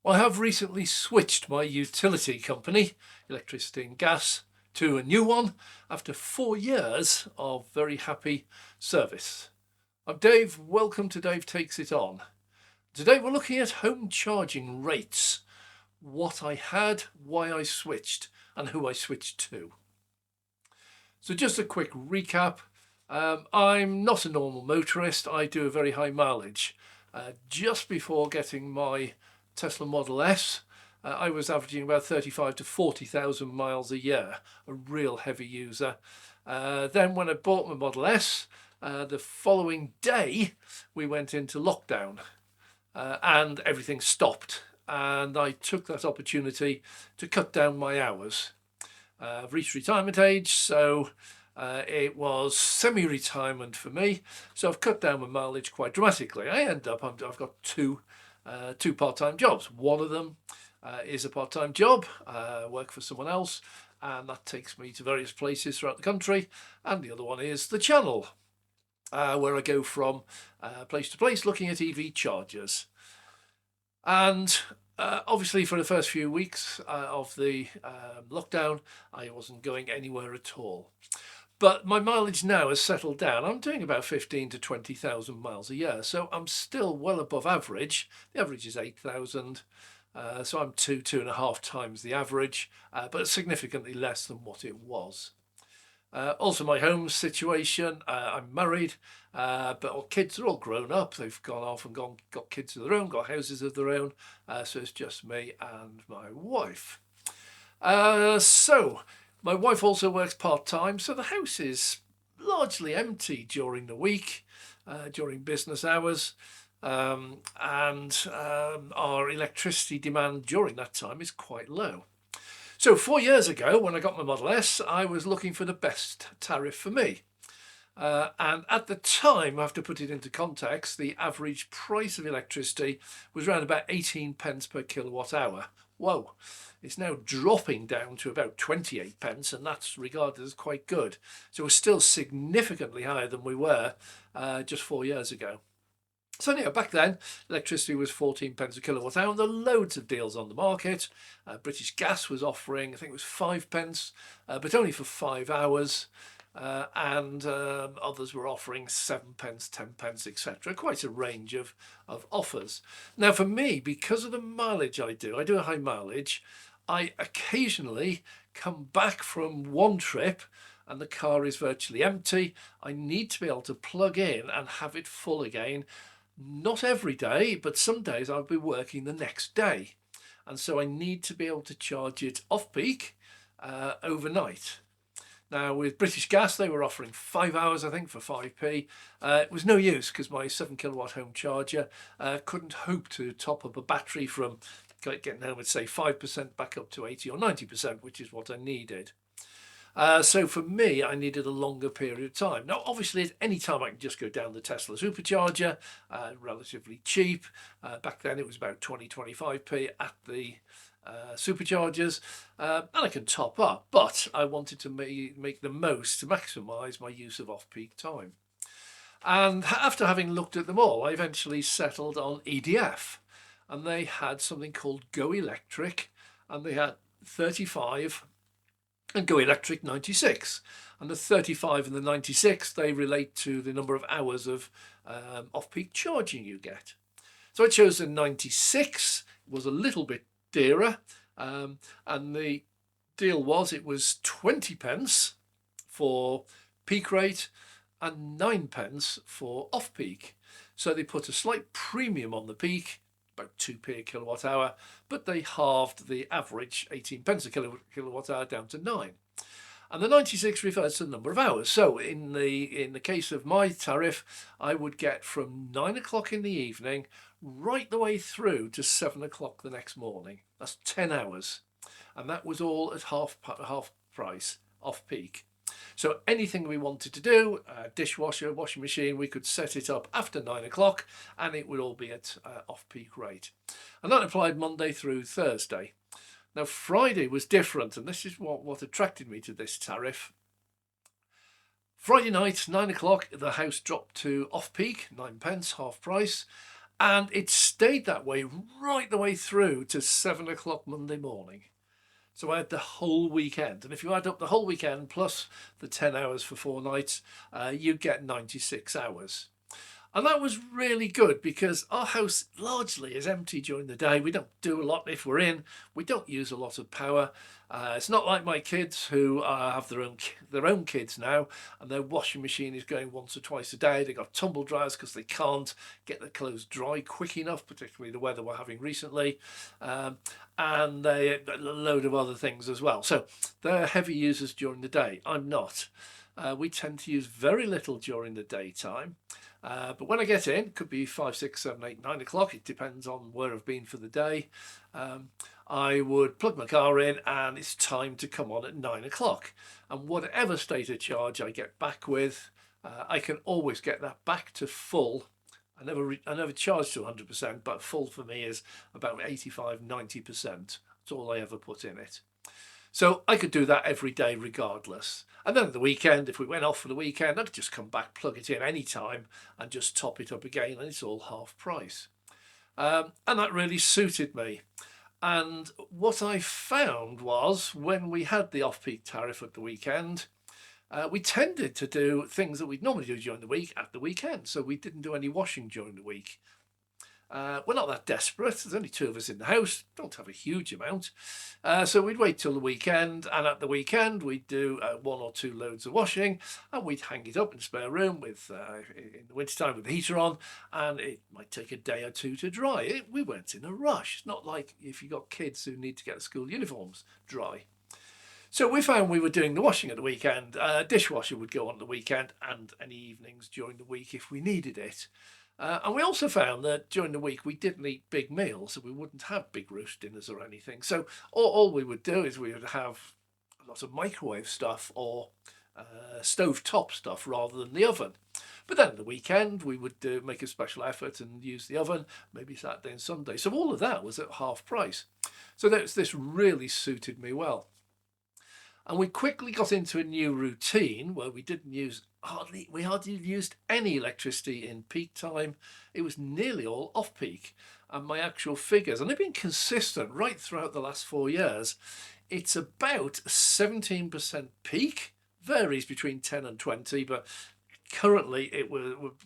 I have recently switched my utility company, electricity and gas, to a new one after 4 years of very happy service. I'm Dave, welcome to Dave Takes It On. Today we're looking at home charging rates, what I had, why I switched and who I switched to. So just a quick recap. I'm not a normal motorist, I do a very high mileage. Just before getting my Tesla Model S, I was averaging about 35 to 40,000 miles a year, a real heavy user. Then when I bought my Model S, the following day we went into lockdown and everything stopped, and I took that opportunity to cut down my hours. I've reached retirement age, so it was semi-retirement for me, so I've cut down my mileage quite dramatically. I've got two part-time jobs. One of them is a part-time job. I work for someone else, and that takes me to various places throughout the country. And the other one is the channel, where I go from place to place looking at EV chargers. And obviously for the first few weeks of the lockdown, I wasn't going anywhere at all. But my mileage now has settled down. I'm doing about 15 to 20,000 miles a year, so I'm still well above average. The average is 8,000, so I'm two and a half times the average, but significantly less than what it was. Also my home situation, I'm married, but our kids are all grown up. They've gone off and got kids of their own, got houses of their own, so it's just me and my wife. So my wife also works part-time, so the house is largely empty during the week, during business hours, and our electricity demand during that time is quite low. So 4 years ago, when I got my Model S, I was looking for the best tariff for me. And at the time, I have to put it into context, the average price of electricity was around about 18 pence per kilowatt hour. Whoa, it's now dropping down to about 28 pence, and that's regarded as quite good. So we're still significantly higher than we were just 4 years ago. So anyhow, back then, electricity was 14 pence a kilowatt hour, and there are loads of deals on the market. British Gas was offering, I think it was 5 pence, but only for 5 hours. And others were offering 7 pence, 10 pence, etc. Quite a range of offers. Now for me, because of the mileage I do a high mileage, I occasionally come back from one trip and the car is virtually empty. I need to be able to plug in and have it full again. Not every day, but some days I'll be working the next day. And so I need to be able to charge it off-peak overnight. Now with British Gas, they were offering 5 hours, I think, for 5p. It was no use because my 7 kilowatt home charger couldn't hope to top up a battery from getting home at say 5% back up to 80 or 90%, which is what I needed. So for me, I needed a longer period of time. Now, obviously, at any time I can just go down the Tesla supercharger, relatively cheap. Back then it was about 20-25p at the superchargers, and I can top up, but I wanted to make the most to maximise my use of off-peak time. And after having looked at them all, I eventually settled on EDF, and they had something called Go Electric, and they had 35 and Go Electric 96, and the 35 and the 96, they relate to the number of hours of off-peak charging you get. So I chose the 96. It was a little bit dearer, and the deal was it was 20 pence for peak rate and 9 pence for off-peak. So they put a slight premium on the peak, about 2p a kilowatt hour, but they halved the average 18 pence a kilowatt hour down to 9. And the 96 refers to the number of hours. So in the case of my tariff, I would get from 9 o'clock in the evening right the way through to 7 o'clock the next morning. That's 10 hours. And that was all at half price, off peak. So anything we wanted to do, dishwasher, washing machine, we could set it up after 9 o'clock and it would all be at off-peak rate. And that applied Monday through Thursday. Now Friday was different, and this is what attracted me to this tariff. Friday night, 9 o'clock, the house dropped to off-peak, 9 pence, half price. And it stayed that way right the way through to 7 o'clock Monday morning. So I had the whole weekend. And if you add up the whole weekend plus the 10 hours for 4 nights, you get 96 hours. And that was really good because our house largely is empty during the day. We don't do a lot if we're in. We don't use a lot of power. It's not like my kids who have their own kids now, and their washing machine is going once or twice a day. They've got tumble dryers because they can't get their clothes dry quick enough, particularly the weather we're having recently, and a load of other things as well. So they're heavy users during the day. I'm not. We tend to use very little during the daytime. But when I get in, could be 5, 6, 7, 8, 9 o'clock. It depends on where I've been for the day. I would plug my car in and it's time to come on at 9 o'clock. And whatever state of charge I get back with, I can always get that back to full. I never charge to 100%, but full for me is about 85, 90%. That's all I ever put in it. So I could do that every day regardless. And then at the weekend, if we went off for the weekend, I could just come back, plug it in any time and just top it up again, and it's all half price. And that really suited me. And what I found was when we had the off-peak tariff at the weekend, we tended to do things that we'd normally do during the week at the weekend. So we didn't do any washing during the week. We're not that desperate. There's only 2 of us in the house. Don't have a huge amount. So we'd wait till the weekend, and at the weekend we'd do 1 or 2 loads of washing, and we'd hang it up in the spare room with in the wintertime with the heater on, and it might take a day or 2 to dry. We weren't in a rush. It's not like if you've got kids who need to get the school uniforms dry. So we found we were doing the washing at the weekend. Dishwasher would go on the weekend and any evenings during the week if we needed it. And we also found that during the week we didn't eat big meals, so we wouldn't have big roast dinners or anything. So all we would do is we would have a lot of microwave stuff or stove-top stuff rather than the oven. But then the weekend we would make a special effort and use the oven, maybe Saturday and Sunday. So all of that was at half price. So this really suited me well. And we quickly got into a new routine where we hardly used any electricity in peak time. It was nearly all off peak. And my actual figures, and they've been consistent right throughout the last 4 years, it's about 17% peak, varies between 10 and 20, but currently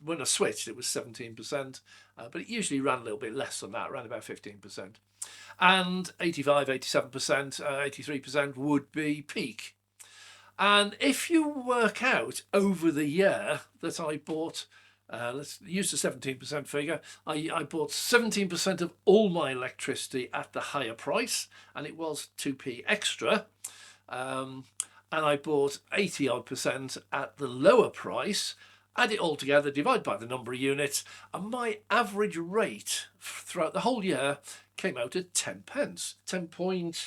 when I switched it was 17%, but it usually ran a little bit less than that, around about 15%. And 85, 87%, 83% would be peak. And if you work out over the year that I bought, let's use the 17% figure, I bought 17% of all my electricity at the higher price, and it was 2p extra. And I bought 80 odd percent at the lower price. Add it all together, divide by the number of units, and my average rate throughout the whole year came out at 10 pence. 10.3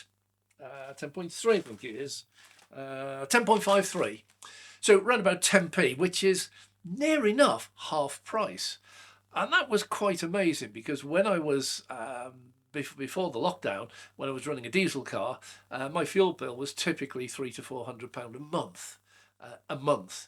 I think it is. 10.53. So around about 10p, which is near enough half price. And that was quite amazing because when I was, before the lockdown, when I was running a diesel car, my fuel bill was typically £300 to £400 a month.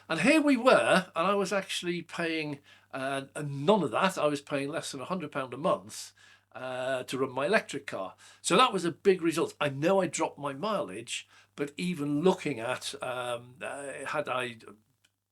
And here we were, and I was actually paying none of that. I was paying less than £100 a month to run my electric car. So that was a big result. I know I dropped my mileage, but even looking at, had I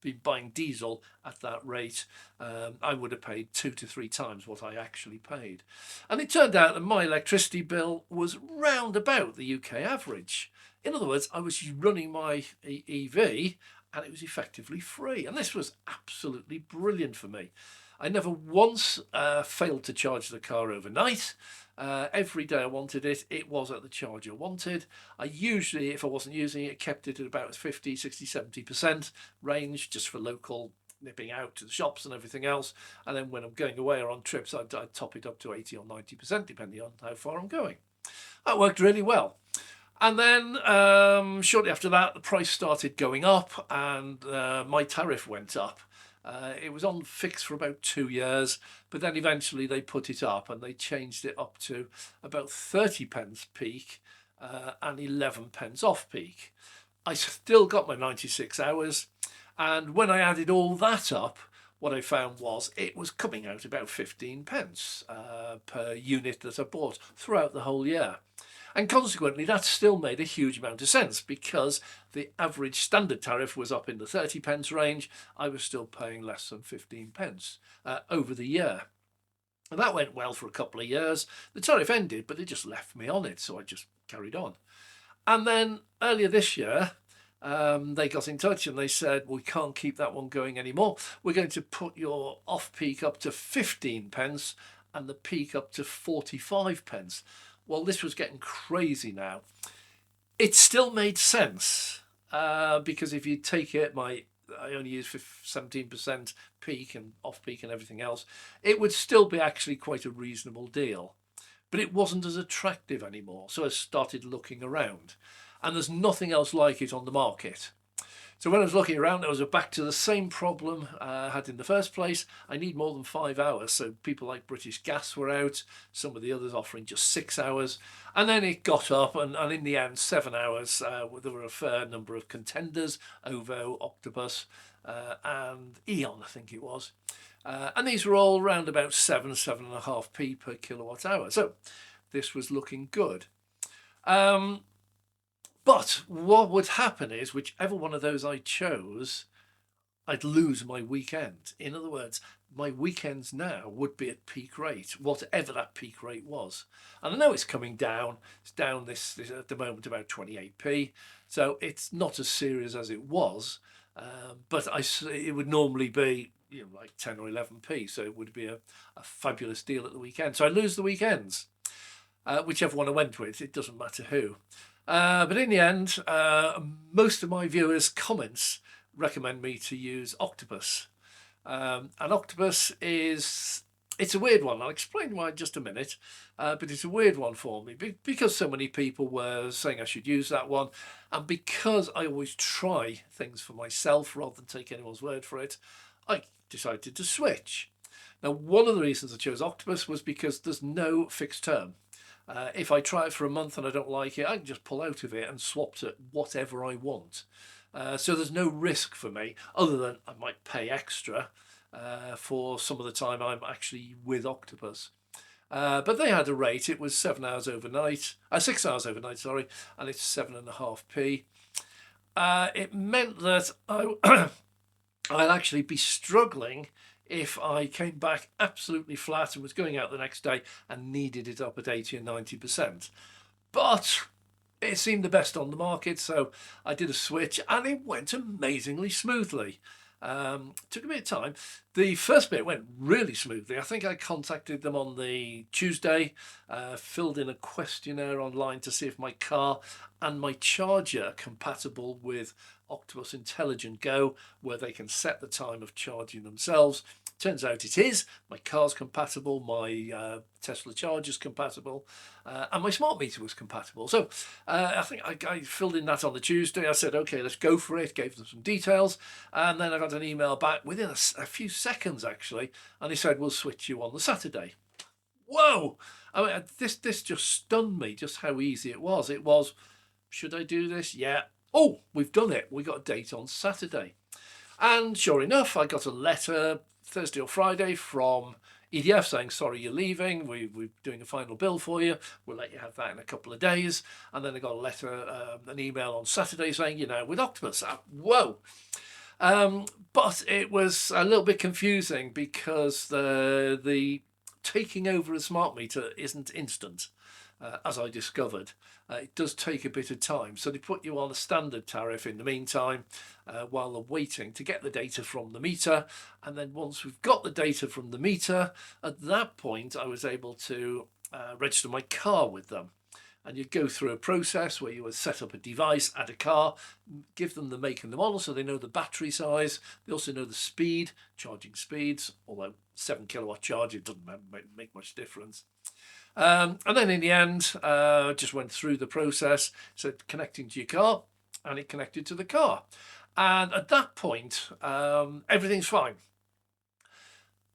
been buying diesel at that rate, I would have paid 2 to 3 times what I actually paid. And it turned out that my electricity bill was round about the UK average. In other words, I was running my EV and it was effectively free. And this was absolutely brilliant for me. I never once failed to charge the car overnight. Every day I wanted it, it was at the charge I wanted. I usually, if I wasn't using it, kept it at about 50, 60, 70% range, just for local nipping out to the shops and everything else. And then when I'm going away or on trips, I'd top it up to 80 or 90%, depending on how far I'm going. That worked really well. And then shortly after that, the price started going up and my tariff went up. It was on fixed for about 2 years, but then eventually they put it up and they changed it up to about 30 pence peak and 11 pence off peak. I still got my 96 hours, and when I added all that up, what I found was it was coming out about 15 pence per unit that I bought throughout the whole year. And consequently, that still made a huge amount of sense because the average standard tariff was up in the 30 pence range. I was still paying less than 15 pence over the year. And that went well for a couple of years. The tariff ended, but it just left me on it, so I just carried on. And then earlier this year, they got in touch and they said, we can't keep that one going anymore. We're going to put your off-peak up to 15 pence and the peak up to 45 pence. Well, this was getting crazy now. It still made sense because if you take it, I only use 17% peak and off-peak and everything else, it would still be actually quite a reasonable deal. But it wasn't as attractive anymore, so I started looking around. And there's nothing else like it on the market. So when I was looking around, I was back to the same problem I had in the first place. I need more than 5 hours. So people like British Gas were out, some of the others offering just 6 hours. And then it got up, and in the end, 7 hours. There were a fair number of contenders, Ovo, Octopus, and Egan, I think it was. And these were all around about 7.5p per kilowatt hour. So this was looking good. But what would happen is, whichever one of those I chose, I'd lose my weekend. In other words, my weekends now would be at peak rate, whatever that peak rate was. And I know it's coming down. It's down this at the moment about 28p. So it's not as serious as it was. But it would normally be like 10 or 11p. So it would be a fabulous deal at the weekend. So I lose the weekends, whichever one I went with. It doesn't matter who. But in the end, most of my viewers' comments recommend me to use Octopus. And Octopus it's a weird one. I'll explain why in just a minute. But it's a weird one for me because so many people were saying I should use that one. And because I always try things for myself rather than take anyone's word for it, I decided to switch. Now, one of the reasons I chose Octopus was because there's no fixed term. If I try it for a month and I don't like it, I can just pull out of it and swap to whatever I want. So there's no risk for me, other than I might pay extra for some of the time I'm actually with Octopus. But they had a rate. It was 7 hours overnight, 6 hours overnight, sorry, and it's 7.5p. It meant that I'd actually be struggling if I came back absolutely flat and was going out the next day and needed it up at 80 and 90%. But it seemed the best on the market, so I did a switch and it went amazingly smoothly. Took a bit of time. The first bit went really smoothly. I think I contacted them on the Tuesday, filled in a questionnaire online to see if my car and my charger are compatible with Octopus Intelligent Go, where they can set the time of charging themselves. Turns out it is. My car's compatible, my Tesla charger's compatible, and my smart meter was compatible. So I think I filled in that on the Tuesday. I said, okay, let's go for it, gave them some details, and then I got an email back within a few seconds, actually, and they said, we'll switch you on the Saturday. Whoa! I mean, this just stunned me, just how easy it was. It was, should I do this? Yeah. Oh, we've done it. We got a date on Saturday. And sure enough, I got a letter Thursday or Friday from EDF saying, sorry, you're leaving. We're doing a final bill for you. We'll let you have that in a couple of days. And then I got a letter, an email on Saturday saying, with Octopus. Whoa. But it was a little bit confusing because the taking over a smart meter isn't instant. As I discovered, it does take a bit of time. So they put you on a standard tariff in the meantime while they're waiting to get the data from the meter. And then once we've got the data from the meter, at that point, I was able to register my car with them. And you go through a process where you would set up a device, add a car, give them the make and the model so they know the battery size. They also know the speed, charging speeds, although 7 kilowatt charge, it doesn't make much difference. And then in the end, just went through the process, said connecting to your car, and it connected to the car. And at that point, everything's fine.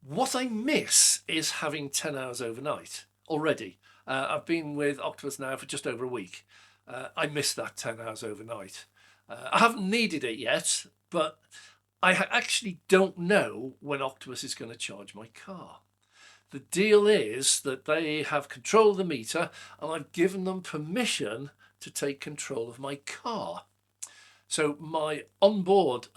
What I miss is having 10 hours overnight already. I've been with Octopus now for just over a week. I miss that 10 hours overnight. I haven't needed it yet, but actually don't know when Octopus is going to charge my car. The deal is that they have control of the meter, and I've given them permission to take control of my car. So my onboard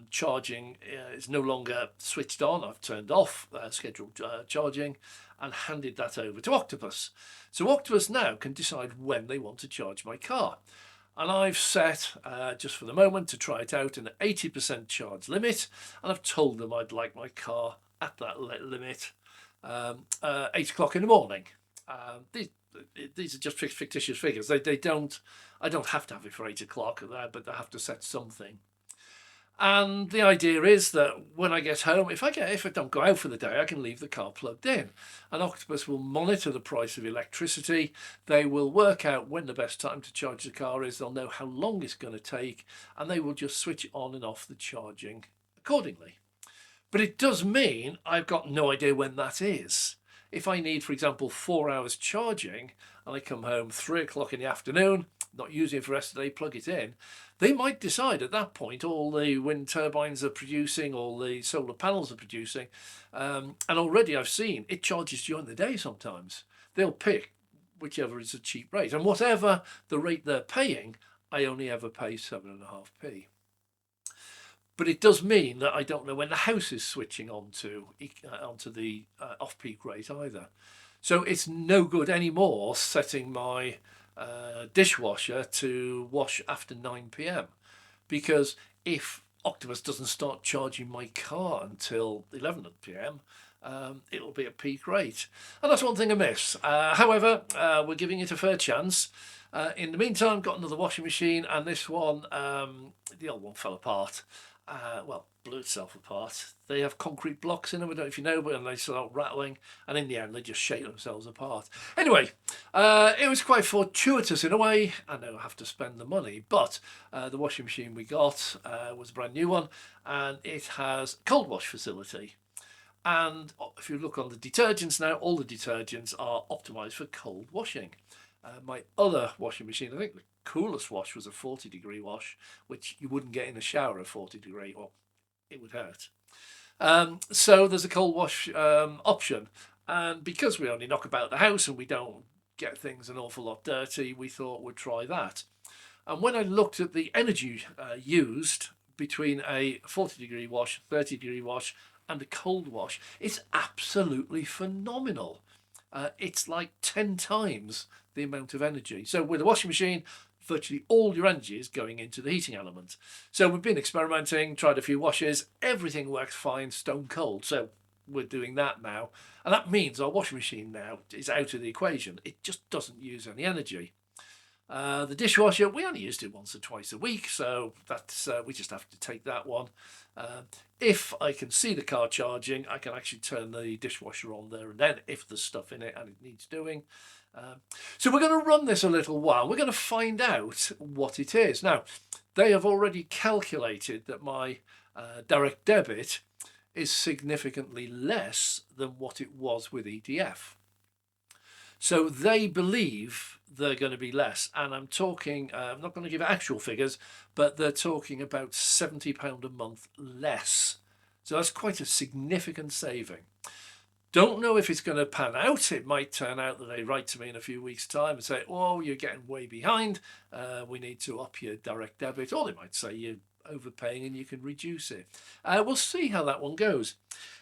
charging is no longer switched on. I've turned off scheduled charging and handed that over to Octopus. So Octopus now can decide when they want to charge my car. And I've set, just for the moment, to try it out, an 80% charge limit. And I've told them I'd like my car at that limit 8 o'clock in the morning. These are just fictitious figures. I don't have to have it for 8 o'clock, but I have to set something. And the idea is that when I get home, if I don't go out for the day, I can leave the car plugged in. And Octopus will monitor the price of electricity. They will work out when the best time to charge the car is. They'll know how long it's going to take, and they will just switch on and off the charging accordingly. But it does mean I've got no idea when that is. If I need, for example, 4 hours charging, and I come home 3 o'clock in the afternoon, not using it for the rest of the day, plug it in, they might decide at that point all the wind turbines are producing, all the solar panels are producing, and already I've seen it charges during the day sometimes. They'll pick whichever is a cheap rate, and whatever the rate they're paying, I only ever pay 7.5p. But it does mean that I don't know when the house is switching onto the off-peak rate either. So it's no good anymore setting my dishwasher to wash after 9 p.m. because if Octopus doesn't start charging my car until 11 p.m, it'll be at peak rate. And that's one thing amiss. However, we're giving it a fair chance. In the meantime, got another washing machine, and this one, the old one fell apart. Blew itself apart. They have concrete blocks in them, I don't know if you know, but they start rattling, and in the end they just shake themselves apart. Anyway, it was quite fortuitous in a way. I know I have to spend the money, but the washing machine we got was a brand new one, and it has a cold wash facility. And if you look on the detergents now, all the detergents are optimized for cold washing. My other washing machine, I think the coolest wash was a 40-degree wash, which you wouldn't get in a shower at 40 degree, or it would hurt. So there's a cold wash option, and because we only knock about the house and we don't get things an awful lot dirty, we thought we'd try that. And when I looked at the energy used between a 40-degree wash, 30-degree wash, and a cold wash, it's absolutely phenomenal. It's like 10 times the amount of energy. So with a washing machine, virtually all your energy is going into the heating element. So we've been experimenting, tried a few washes, everything works fine, stone cold. So we're doing that now. And that means our washing machine now is out of the equation. It just doesn't use any energy. The dishwasher, we only used it once or twice a week, so that's we just have to take that one. If I can see the car charging, I can actually turn the dishwasher on there and then if there's stuff in it and it needs doing. So we're going to run this a little while. We're going to find out what it is. Now, they have already calculated that my direct debit is significantly less than what it was with EDF. So they believe they're going to be less. And I'm talking, I'm not going to give actual figures, but they're talking about £70 a month less. So that's quite a significant saving. Don't know if it's going to pan out. It might turn out that they write to me in a few weeks' time and say, oh, you're getting way behind. We need to up your direct debit. Or they might say you're overpaying and you can reduce it. We'll see how that one goes.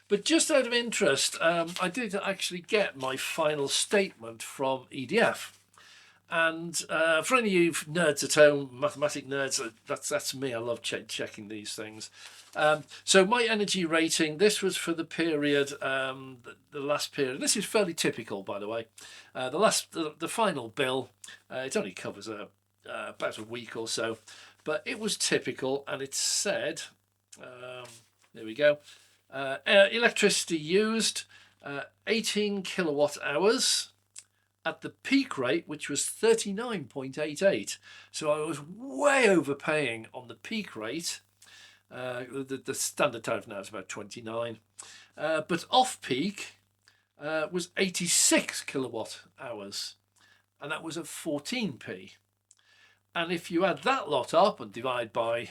But just out of interest, I did actually get my final statement from EDF. And for any of you nerds at home, mathematic nerds, that's me. I love checking these things. So my energy rating, this was for the period, the last period. This is fairly typical, by the way. The final bill, it only covers about a week or so, but it was typical, and it said, there we go, electricity used 18 kilowatt hours at the peak rate, which was 39.88. So I was way overpaying on the peak rate. The standard tariff now is about 29, but off peak was 86 kilowatt hours, and that was at 14p. And if you add that lot up and divide by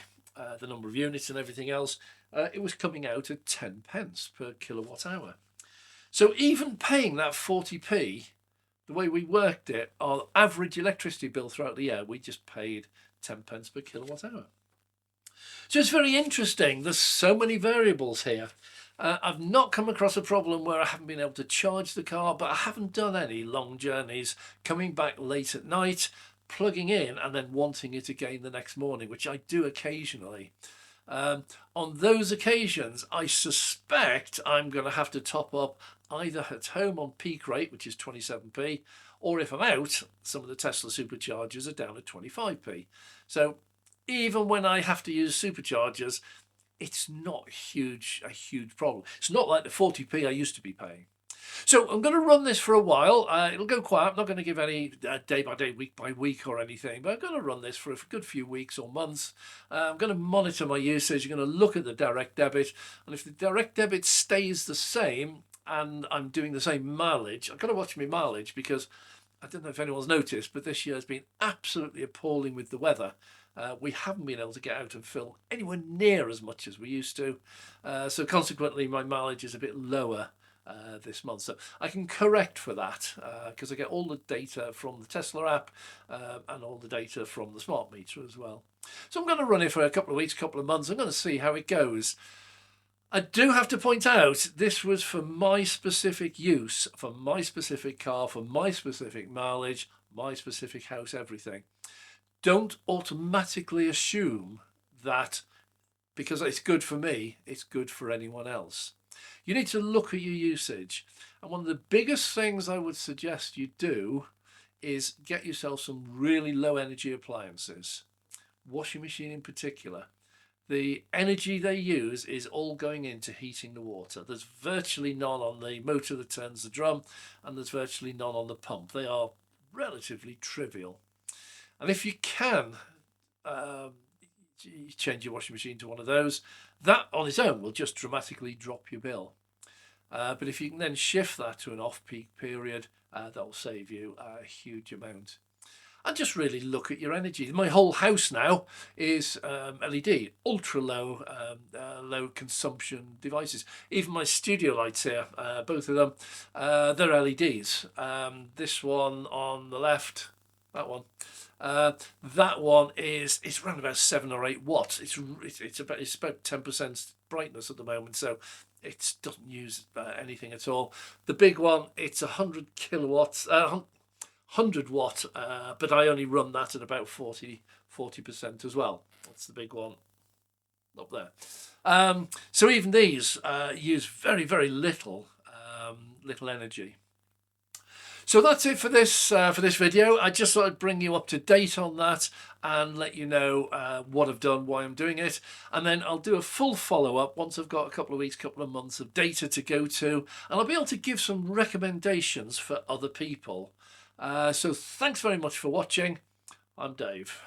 the number of units and everything else, it was coming out at 10 pence per kilowatt hour. So even paying that 40p, the way we worked it, our average electricity bill throughout the year, we just paid 10 pence per kilowatt hour. So it's very interesting. There's so many variables here. I've not come across a problem where I haven't been able to charge the car, but I haven't done any long journeys, coming back late at night, plugging in and then wanting it again the next morning, which I do occasionally. On those occasions, I suspect I'm going to have to top up either at home on peak rate, which is 27p, or if I'm out, some of the Tesla superchargers are down at 25p. So even when I have to use superchargers, it's not a huge problem. It's not like the 40p I used to be paying. So I'm going to run this for a while. It'll go quiet. I'm not going to give any day by day, week by week or anything, but I'm going to run this for a good few weeks or months. I'm going to monitor my usage. I'm going to look at the direct debit. And if the direct debit stays the same and I'm doing the same mileage, I've got to watch my mileage because I don't know if anyone's noticed, but this year has been absolutely appalling with the weather. We haven't been able to get out and film anywhere near as much as we used to. So consequently, my mileage is a bit lower this month. So I can correct for that because I get all the data from the Tesla app and all the data from the smart meter as well. So I'm going to run it for a couple of weeks, couple of months. I'm going to see how it goes. I do have to point out, this was for my specific use, for my specific car, for my specific mileage, my specific house, everything. Don't automatically assume that because it's good for me, it's good for anyone else. You need to look at your usage. And one of the biggest things I would suggest you do is get yourself some really low energy appliances. Washing machine in particular. The energy they use is all going into heating the water. There's virtually none on the motor that turns the drum, and there's virtually none on the pump. They are relatively trivial. And if you can change your washing machine to one of those, that on its own will just dramatically drop your bill. But if you can then shift that to an off-peak period, that will save you a huge amount. And just really look at your energy. My whole house now is LED, ultra low, low consumption devices. Even my studio lights here, both of them, they're LEDs. This one on the left, that one. That one it's around about 7 or 8 watts. It's about 10% brightness at the moment, so it doesn't use anything at all. The big one, it's 100 kilowatts, 100 watt, but I only run that at about 40% as well. That's the big one up there. So even these use very, very little energy. So that's it for this video. I just thought I'd bring you up to date on that and let you know what I've done, why I'm doing it. And then I'll do a full follow-up once I've got a couple of weeks, couple of months of data to go to. And I'll be able to give some recommendations for other people. So thanks very much for watching. I'm Dave.